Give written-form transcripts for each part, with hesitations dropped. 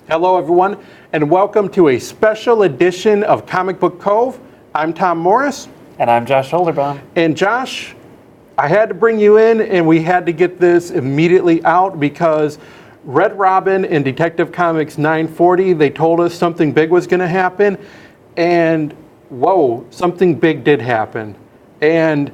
Hello, everyone, and welcome to a special edition of Comic Book Cove. I'm Tom Morris. And I'm Josh Holderbaum. And Josh, I had to bring you in, and we had to get this immediately out because Red Robin and Detective Comics 940, they told us something big was going to happen, and whoa, something big did happen. And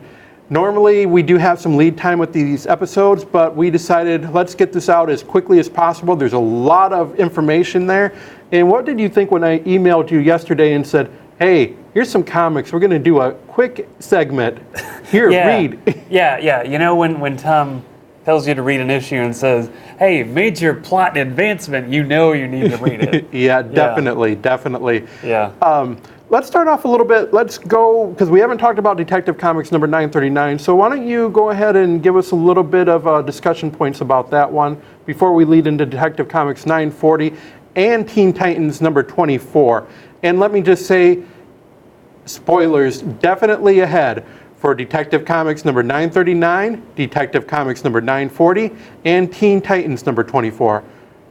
normally we do have some lead time with these episodes, but we decided let's get this out as quickly as possible. There's a lot of information there. And what did you think when I emailed you yesterday and said, hey, here's some comics, we're going to do a quick segment. Here, read. Yeah. You know when Tom tells you to read an issue and says, hey, major plot advancement, you know you need to read it. Yeah, definitely. Yeah. Let's start off a little bit. Let's go, because we haven't talked about Detective Comics number 939, so why don't you go ahead and give us a little bit of discussion points about that one before we lead into Detective Comics 940 and Teen Titans number 24. And let me just say, spoilers definitely ahead for Detective Comics number 939, Detective Comics number 940, and Teen Titans number 24.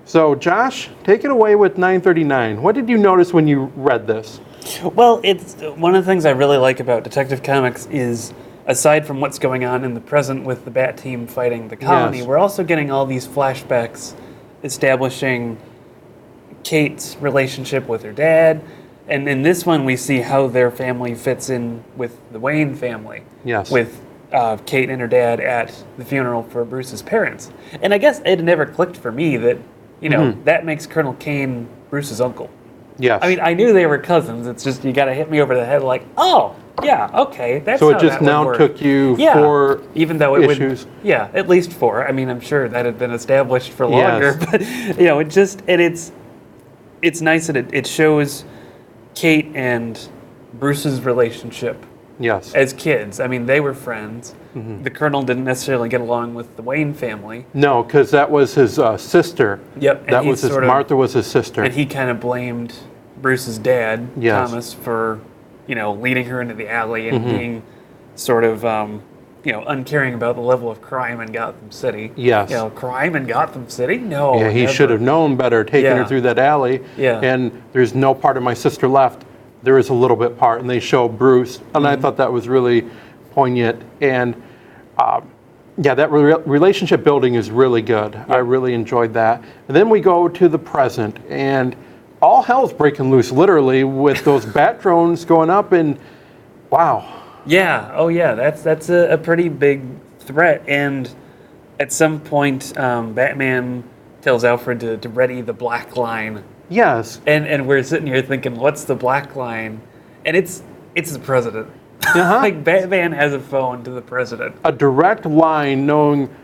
So Josh, take it away with 939. What did you notice when you read this? Well, it's one of the things I really like about Detective Comics is, aside from what's going on in the present with the Bat Team fighting the colony, we're also getting all these flashbacks establishing Kate's relationship with her dad. And in this one, we see how their family fits in with the Wayne family. Yes. With Kate and her dad at the funeral for Bruce's parents. And I guess it never clicked for me that, that makes Colonel Kane Bruce's uncle. Yes. I mean, I knew they were cousins. It's just you got to hit me over the head like, oh, yeah, okay, that's so how it just that now would work. took you 4 even though it issues. At least 4. I mean, I'm sure that had been established for longer, but it's nice that it shows Kate and Bruce's relationship. Yes. As kids. I mean, they were friends. Mm-hmm. The Colonel didn't necessarily get along with the Wayne family. No, because that was his sister. Yep. That was Martha was his sister. And he kind of blamed Bruce's dad, Thomas, for, leading her into the alley and being sort of, uncaring about the level of crime in Gotham City. Yes. Crime in Gotham City? No. Yeah, he never. should have known better, taking her through that alley. Yeah. And there's no part of my sister left. There is a little bit part, and they show Bruce, and I thought that was really poignant. And that relationship building is really good. Yep. I really enjoyed that. And then we go to the present, and all hell's breaking loose, literally, with those bat drones going up, and wow. Yeah. Oh, yeah. That's a pretty big threat. And at some point, Batman tells Alfred to ready the black line. Yes. And we're sitting here thinking, what's the black line? And it's the president. Uh-huh. Like, Batman has a phone to the president. A direct line knowing,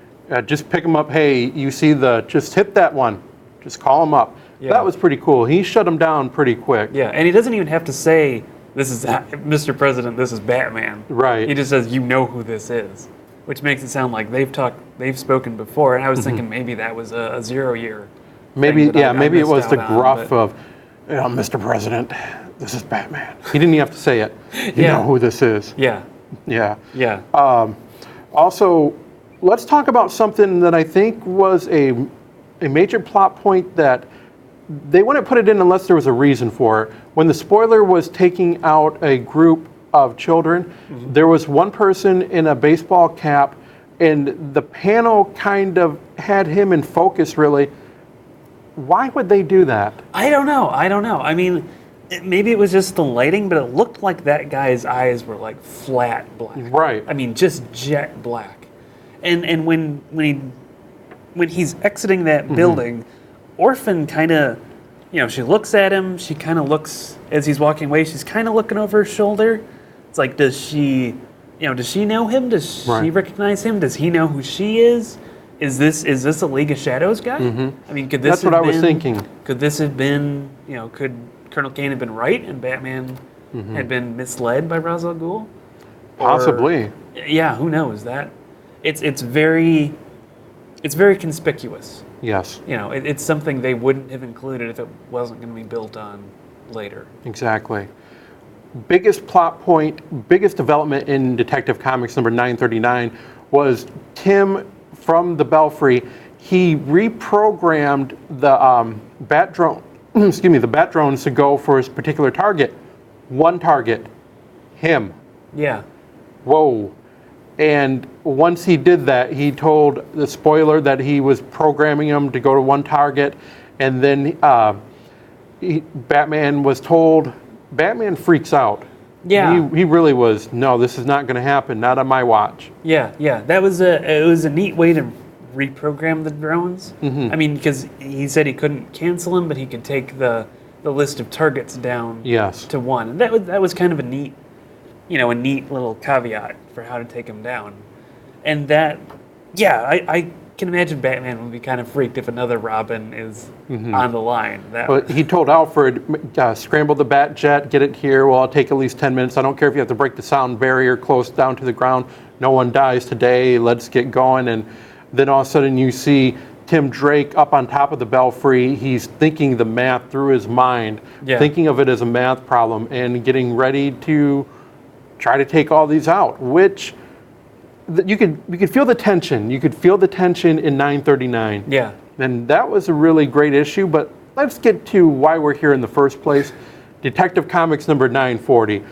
just pick him up, hey, you see just hit that one. Just call him up. Yeah. That was pretty cool. He shut him down pretty quick. Yeah, and he doesn't even have to say, this is Mr. President, this is Batman. Right. He just says, you know who this is. Which makes it sound like they've spoken before. And I was thinking maybe that was a 0 year. Maybe it was the gruff of, Mr. President, this is Batman. He didn't even have to say it. You know who this is. Yeah. Also, let's talk about something that I think was a major plot point that they wouldn't put it in unless there was a reason for it. When the spoiler was taking out a group of children, there was one person in a baseball cap, and the panel kind of had him in focus, really. Why would they do that? I don't know. I mean, maybe it was just the lighting, but it looked like that guy's eyes were like flat black. Right. I mean, just jet black. And when he's exiting that building, Orphan kind of, she looks at him. She kind of looks as he's walking away. She's kind of looking over her shoulder. It's like, does she know him? Does she recognize him? Does he know who she is? Is this a League of Shadows guy? I mean, could this? That's what I was thinking. Could this have been? Could Colonel Kane have been right and Batman had been misled by Ra's al Ghul? Possibly. Yeah, who knows? That it's very conspicuous. Yes. It's something they wouldn't have included if it wasn't going to be built on later. Exactly. Biggest plot point, biggest development in Detective Comics number 939 was Tim from the Belfry. He reprogrammed the bat drone excuse me, the bat drones to go for his particular target. One target, him. Yeah. Whoa. And once he did that, he told the spoiler that he was programming him to go to one target. And then Batman was told, Batman freaks out. Yeah. He really was, no, this is not going to happen, not on my watch. Yeah, yeah. It was a neat way to reprogram the drones. Mm-hmm. I mean, because he said he couldn't cancel them, but he could take the list of targets down Yes. to one. And that was kind of a neat, a neat little caveat for how to take them down. And that, yeah, I can imagine Batman would be kind of freaked if another Robin is on the line. But he told Alfred, scramble the bat jet, get it here. Well, it'll take at least 10 minutes. I don't care if you have to break the sound barrier close down to the ground. No one dies today. Let's get going. And then all of a sudden you see Tim Drake up on top of the Belfry. He's thinking the math through his mind, thinking of it as a math problem and getting ready to try to take all these out, which you could feel the tension. You could feel the tension in 939. Yeah. And that was a really great issue, but let's get to why we're here in the first place. Detective Comics number 940.